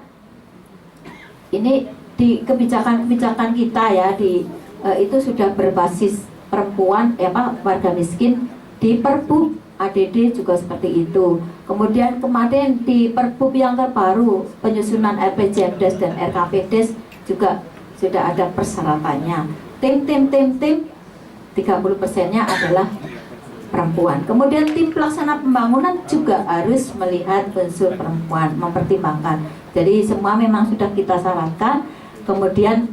ini di kebijakan-kebijakan kita ya itu sudah berbasis perempuan warga miskin. Di Perbup ADD juga seperti itu. Kemudian kemarin di Perbup yang terbaru penyusunan RPJMDes dan RKPDes juga sudah ada persyaratannya. Tim 30%-nya adalah perempuan. Kemudian tim pelaksana pembangunan juga harus melihat unsur perempuan, mempertimbangkan. Jadi semua memang sudah kita syaratkan. Kemudian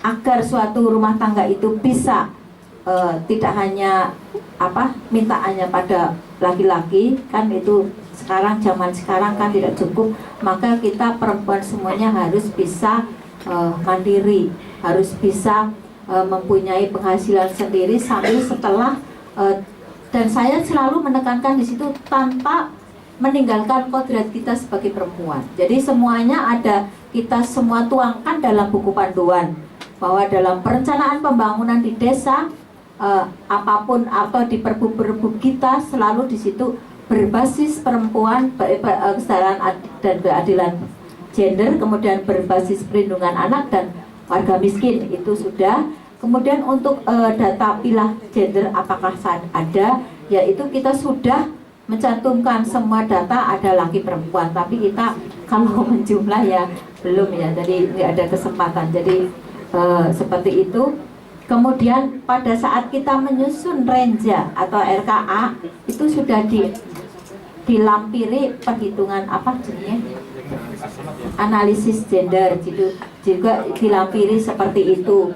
agar suatu rumah tangga itu bisa tidak hanya minta hanya pada laki-laki, kan itu zaman sekarang kan tidak cukup. Maka kita perempuan semuanya harus bisa mandiri, harus bisa mempunyai penghasilan sendiri sambil setelah dan saya selalu menekankan di situ tanpa meninggalkan kodrat kita sebagai perempuan. Jadi semuanya ada, kita semua tuangkan dalam buku panduan bahwa dalam perencanaan pembangunan di desa apapun atau di Perbup kita selalu di situ berbasis perempuan, kesetaraan dan keadilan gender, kemudian berbasis perlindungan anak dan warga miskin, itu sudah. Kemudian untuk data pilah gender apakah ada, yaitu kita sudah mencantumkan semua data ada laki perempuan, tapi kita kalau menjumlah ya belum ya, jadi nggak ada kesempatan. Jadi seperti itu. Kemudian pada saat kita menyusun Renja atau RKA itu sudah dilampiri perhitungan analisis gender, gitu juga dilampiri seperti itu.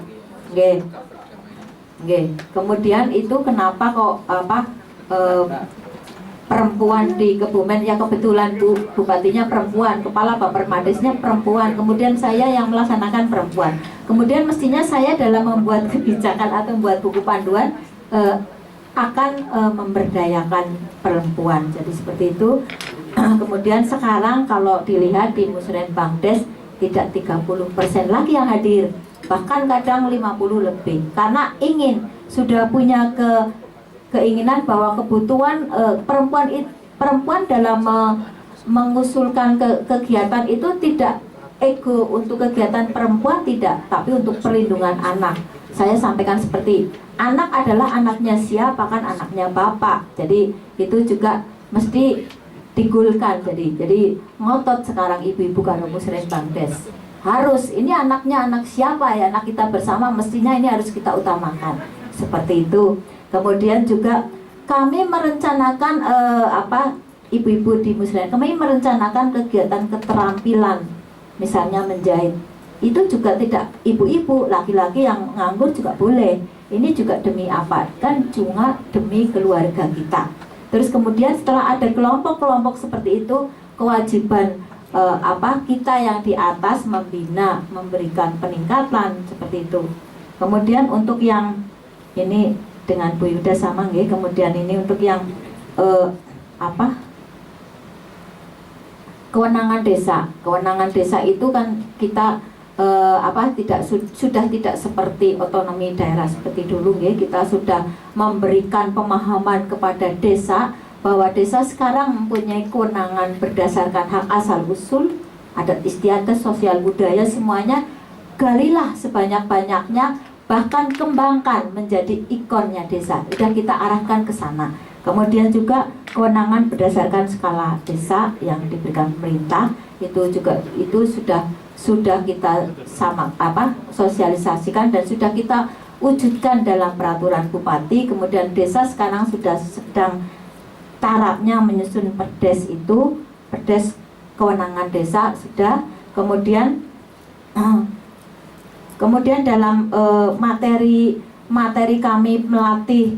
Kemudian itu kenapa kok perempuan di Kebumen, ya kebetulan bupatinya perempuan, kepala Bapernadesnya perempuan, kemudian saya yang melaksanakan perempuan. Kemudian mestinya saya dalam membuat kebijakan atau membuat buku panduan akan memberdayakan perempuan. Jadi seperti itu. Kemudian sekarang kalau dilihat di Musrenbangdes tidak 30% lagi yang hadir, bahkan kadang 50 lebih, karena sudah punya keinginan bahwa kebutuhan perempuan dalam mengusulkan kegiatan itu tidak ego untuk kegiatan perempuan, tidak, tapi untuk perlindungan anak. Saya sampaikan seperti anak adalah anaknya siapa, kan anaknya bapak. Jadi itu juga mesti digulkan. Jadi ngotot sekarang ibu-ibu kalau Musrenbangdes harus, ini anaknya anak siapa ya, anak kita bersama, mestinya ini harus kita utamakan, seperti itu. Kemudian juga kami merencanakan ibu-ibu di Muslimin, kami merencanakan kegiatan keterampilan, misalnya menjahit. Itu juga tidak, ibu-ibu, laki-laki yang nganggur juga boleh. Ini juga demi apa? Kan juga demi keluarga kita. Terus kemudian setelah ada kelompok-kelompok seperti itu, kewajiban kita yang di atas membina, memberikan peningkatan seperti itu. Kemudian untuk yang ini dengan Bu Yuda sama nggih, kemudian ini untuk yang kewenangan desa. Kewenangan desa itu kan kita sudah tidak seperti otonomi daerah seperti dulu nggih. Kita sudah memberikan pemahaman kepada desa bahwa desa sekarang mempunyai kewenangan berdasarkan hak asal usul, adat istiadat, sosial budaya, semuanya galilah sebanyak-banyaknya, bahkan kembangkan menjadi ikonnya desa. Sudah kita arahkan ke sana. Kemudian juga kewenangan berdasarkan skala desa yang diberikan pemerintah itu sudah kita sosialisasikan dan sudah kita wujudkan dalam peraturan bupati. Kemudian desa sekarang sudah sedang tarapnya menyusun perdes itu, perdes kewenangan desa sudah. Kemudian dalam materi kami melatih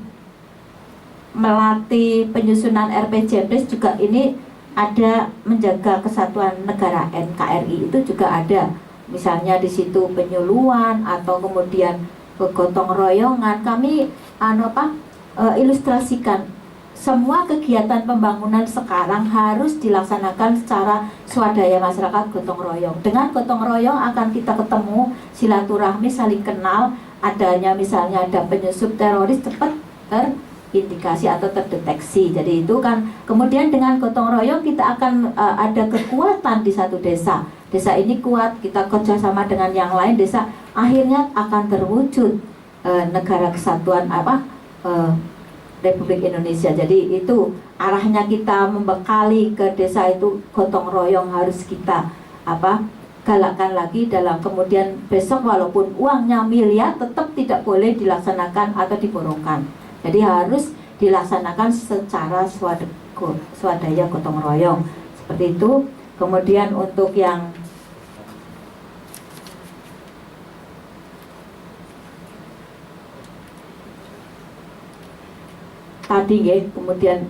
penyusunan RPJMDes juga ini ada menjaga kesatuan negara NKRI, itu juga ada. Misalnya di situ penyuluhan atau kemudian gotong royongan, kami ilustrasikan semua kegiatan pembangunan sekarang harus dilaksanakan secara swadaya masyarakat, gotong royong. Dengan gotong royong akan kita ketemu, silaturahmi, saling kenal, adanya misalnya ada penyusup teroris cepat terindikasi atau terdeteksi. Jadi itu kan kemudian dengan gotong royong kita akan ada kekuatan di satu desa. Desa ini kuat, kita kerjasama dengan yang lain, desa akhirnya akan terwujud negara kesatuan Republik Indonesia. Jadi itu arahnya, kita membekali ke desa itu gotong royong harus kita galakkan lagi dalam kemudian besok walaupun uangnya miliar tetap tidak boleh dilaksanakan atau diborongkan. Jadi harus dilaksanakan secara swadaya gotong royong seperti itu. Kemudian untuk yang tadi ya, kemudian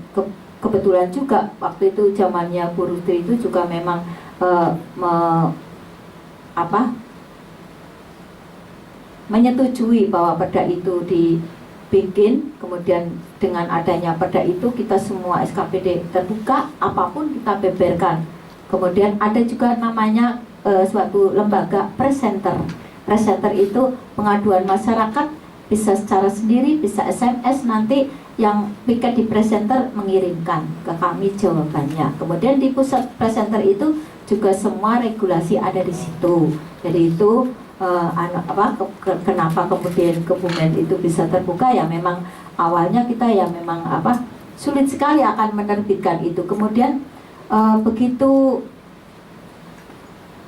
kebetulan juga waktu itu zamannya Bu Rustri itu juga memang menyetujui bahwa perda itu dibikin. Kemudian dengan adanya perda itu kita semua SKPD terbuka, apapun kita beberkan. Kemudian ada juga namanya suatu lembaga presenter. Presenter itu pengaduan masyarakat, bisa secara sendiri, bisa SMS, nanti yang piket di presenter mengirimkan ke kami jawabannya. Kemudian di pusat presenter itu juga semua regulasi ada di situ. Jadi itu kenapa kemudian Kebumen itu bisa terbuka, ya memang awalnya kita ya memang sulit sekali akan menerbitkan itu. Kemudian begitu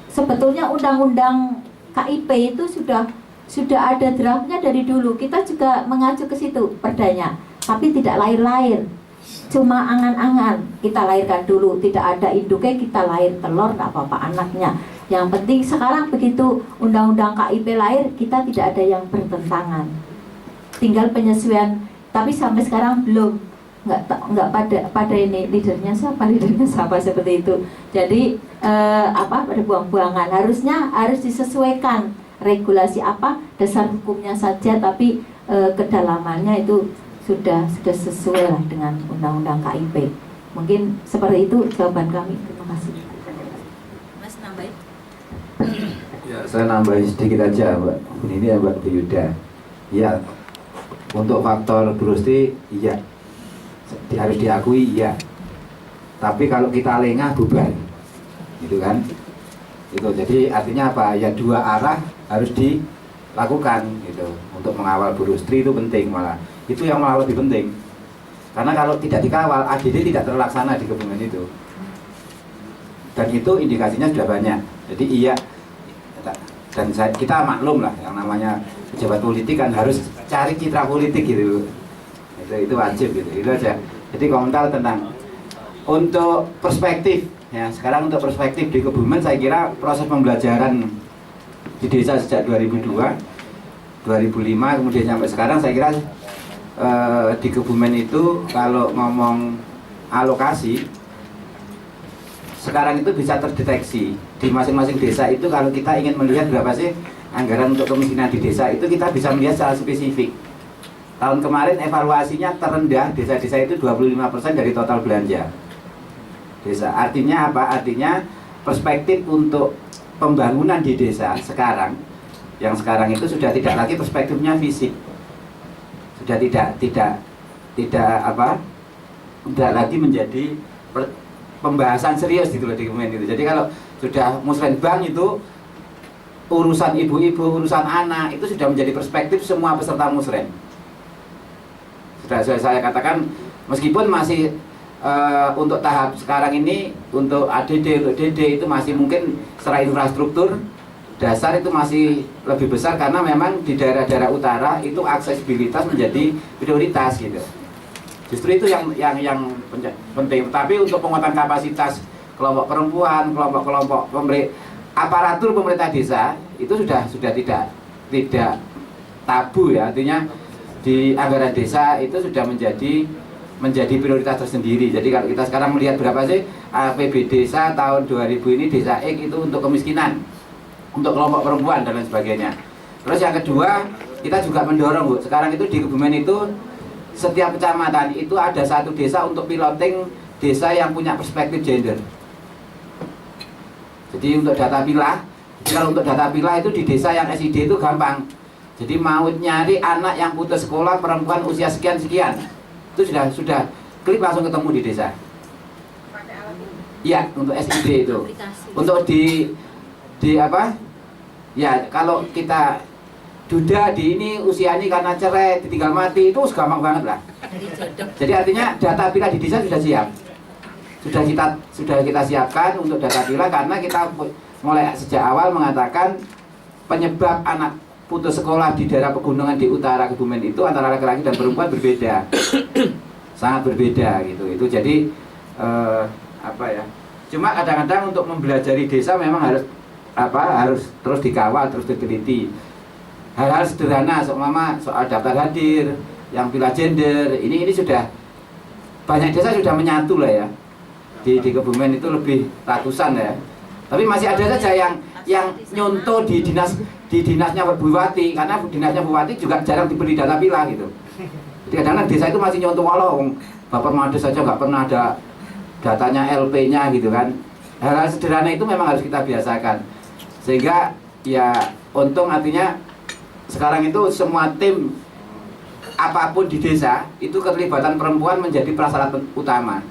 sebetulnya undang-undang KIP itu sudah ada draftnya dari dulu. Kita juga mengacu ke situ perdanya, tapi tidak lahir-lahir, cuma angan-angan. Kita lahirkan dulu, tidak ada induknya, kita lahir telur, nggak apa-apa anaknya. Yang penting sekarang begitu undang-undang KIP lahir, kita tidak ada yang bertentangan, tinggal penyesuaian. Tapi sampai sekarang belum, nggak pada ini leadernya siapa seperti itu. Jadi pada buang-buangan, harus disesuaikan regulasi dasar hukumnya saja, tapi kedalamannya itu sudah sesuai lah dengan undang-undang KIP. Mungkin seperti itu jawaban kami. Terima kasih. Mas nambahin? Ya, saya nambahin sedikit aja, Mbak. Ini ya Mbak Yuda. Ya, untuk faktor Bu Rustri, iya, harus diakui, iya. Tapi kalau kita lengah bubar, gitu kan? Itu jadi artinya apa? Ya dua arah harus dilakukan, gitu. Untuk mengawal Bu Rustri itu penting malah. Itu yang malah lebih penting. Karena kalau tidak dikawal, AGD tidak terlaksana di Kebumen itu. Dan itu indikasinya sudah banyak. Jadi iya, Dan kita maklum lah yang namanya pejabat politik kan harus cari citra politik gitu. Itu wajib gitu. Itu aja. Jadi komentar tentang untuk perspektif ya, sekarang untuk perspektif di Kebumen saya kira proses pembelajaran di desa sejak 2002, 2005 kemudian sampai sekarang saya kira di Kebumen itu kalau ngomong alokasi sekarang itu bisa terdeteksi di masing-masing desa itu. Kalau kita ingin melihat berapa sih anggaran untuk kemiskinan di desa itu, kita bisa melihat secara spesifik. Tahun kemarin evaluasinya terendah desa-desa itu 25% dari total belanja desa. Artinya apa? Artinya perspektif untuk pembangunan di desa sekarang, yang sekarang itu sudah tidak lagi perspektifnya fisik, sudah tidak lagi menjadi pembahasan serius gitu loh di Kebumen itu. Jadi kalau sudah musrenbang itu urusan ibu-ibu, urusan anak itu sudah menjadi perspektif semua peserta musren. Sudah saya katakan meskipun masih untuk tahap sekarang ini untuk ADD, untuk DD itu masih mungkin secara infrastruktur dasar itu masih lebih besar karena memang di daerah-daerah utara itu aksesibilitas menjadi prioritas gitu. Justru itu yang penting. Tapi untuk penguatan kapasitas kelompok perempuan, kelompok aparatur pemerintah desa itu sudah tidak tabu ya. Artinya di anggaran desa itu sudah menjadi prioritas tersendiri. Jadi kalau kita sekarang melihat berapa sih APB desa tahun 2000 ini desa X itu untuk kemiskinan, untuk kelompok perempuan dan lain sebagainya. Terus yang kedua, kita juga mendorong Bu, sekarang itu di Kebumen itu setiap kecamatan itu ada satu desa untuk piloting desa yang punya perspektif gender. Jadi untuk data pilah, kalau untuk data pilah itu di desa yang SID itu gampang. Jadi mau nyari anak yang putus sekolah perempuan usia sekian-sekian, itu sudah klik langsung ketemu di desa. Iya, untuk SID itu. Untuk di apa? Ya kalau kita duda di ini usia ini karena cerai ditinggal mati itu gampang banget lah. Jadi artinya data pilah di desa sudah siap, sudah kita siapkan untuk data pilah karena kita mulai sejak awal mengatakan penyebab anak putus sekolah di daerah pegunungan di utara Kebumen itu antara laki-laki dan perempuan berbeda, sangat berbeda gitu. Itu jadi apa ya? Cuma kadang-kadang untuk mempelajari desa memang harus terus dikawal, terus diteliti. Hal-hal sederhana soal daftar hadir, yang pilah gender, ini sudah banyak desa sudah menyatu lah ya. Di Kebumen itu lebih ratusan ya. Tapi masih ada saja yang nyontoh di dinasnya Bupati, karena dinasnya Bupati juga jarang diberi data pilah gitu. Jadi kadang-kadang desa itu masih nyontoh walau Bapak Mades saja nggak pernah ada datanya LP-nya gitu kan. Hal-hal sederhana itu memang harus kita biasakan. Sehingga ya untung artinya sekarang itu semua tim apapun di desa itu keterlibatan perempuan menjadi prasyarat utama.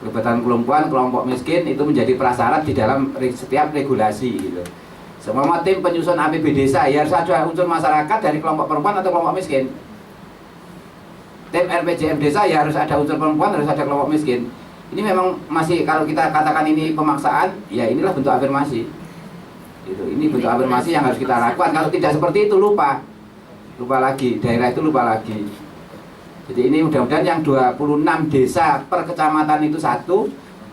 Keterlibatan perempuan, kelompok miskin itu menjadi prasyarat di dalam setiap regulasi gitu. Semua tim penyusun APB desa ya harus ada unsur masyarakat dari kelompok perempuan atau kelompok miskin. Tim RPJM desa ya harus ada unsur perempuan, harus ada kelompok miskin. Ini memang masih kalau kita katakan ini pemaksaan, ya inilah bentuk afirmasi. Ini bentuk afirmasi yang harus kita lakukan. Kalau tidak seperti itu lupa lagi, daerah itu lupa lagi. Jadi ini mudah-mudahan yang 26 desa per kecamatan itu satu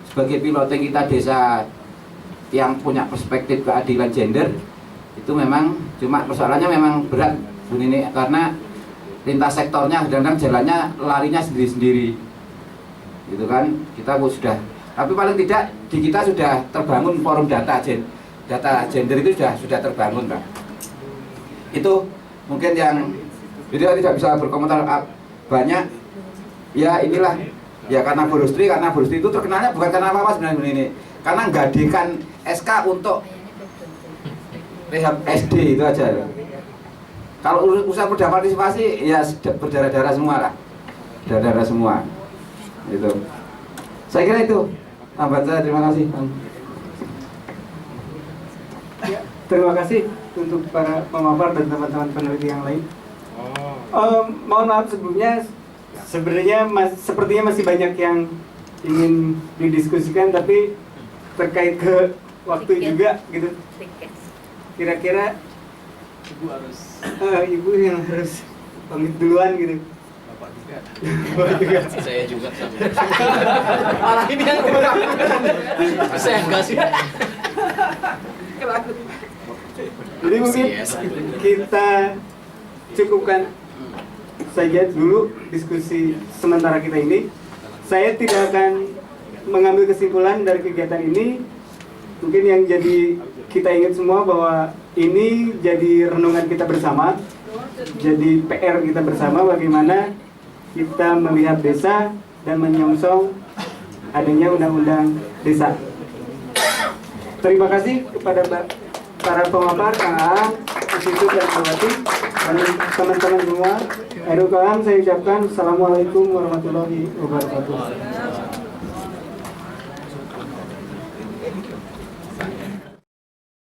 sebagai piloting kita desa yang punya perspektif keadilan gender. Itu memang cuma persoalannya memang berat Bu Nini karena lintas sektornya kadang-kadang jalannya larinya sendiri-sendiri. Gitu kan, kita sudah. Tapi paling tidak di kita sudah terbangun forum data gender itu sudah terbangun Pak. Itu mungkin yang jadi tidak bisa berkomentar banyak. Ya inilah ya karena Bu Rustri itu terkenalnya bukan karena apa-apa sebenarnya ini. Karena nggadekan SK untuk rehab SD itu aja. Kalau usaha perda partisipasi ya berdarah-darah semua lah. Berdarah-darah semua. Itu. Saya kira itu. Tambahan saya, terima kasih. Ya, terima kasih untuk para pemaparan dan teman-teman peneliti yang lain. Mohon maaf sebelumnya, sebenarnya sepertinya masih banyak yang ingin didiskusikan, tapi terkait ke waktu juga gitu. kira-kira Ibu harus ibu yang harus pamit duluan gitu. Bapak juga. Saya juga sama. Malah ini yang kurang. Saya enggak sih. Jadi mungkin kita cukupkan saja dulu diskusi sementara kita ini. Saya tidak akan mengambil kesimpulan dari kegiatan ini. Mungkin yang jadi kita ingat semua bahwa ini jadi renungan kita bersama, jadi PR kita bersama bagaimana kita melihat desa dan menyongsong adanya undang-undang desa. Terima kasih kepada para pemaparan Kang Aang, Institut dan Bawati, dan teman-teman semua. Akhirul kalam saya ucapkan Assalamualaikum warahmatullahi wabarakatuh.